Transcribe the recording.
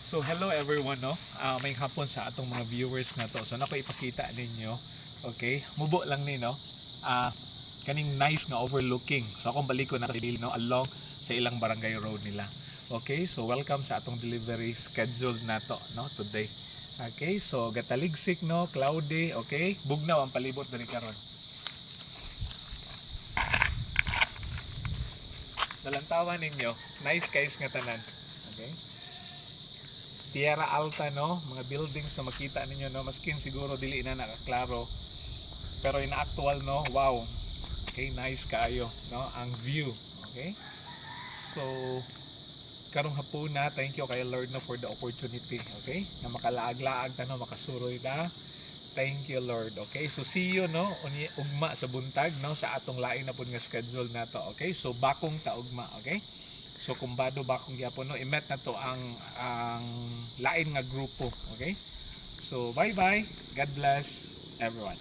So hello everyone no. May hapon sa atong mga viewers na to. So nako ipakita ninyo. Okay? Mubo lang ni no. Kaning nice nga overlooking. So akong baliko na dili no along sa ilang barangay road nila. Okay? So welcome sa atong delivery schedule na to no today. Okay? So gataligsik no, cloudy, okay? Bugnaw ang palibot diri karon. Dalantawan ninyo, nice guys nga tanan. Okay? Tierra Alta no, mga buildings na makita ninyo no, maskin siguro dili na nakaklaro. Pero in actual no, wow. Okay, nice kaayo no, ang view. Okay? So karong hapon na, thank you kay Lord no for the opportunity, okay? Na makalaag-laag ta no, makasuroy ta. Thank you Lord. Okay? So see you no, ugma sa buntag no sa atong lain na pud nga schedule nato. Okay? So bakong ta ugma, okay? So kumbado bakong gyapon no, imet na to ang lain nga grupo, okay? So bye-bye. God bless everyone.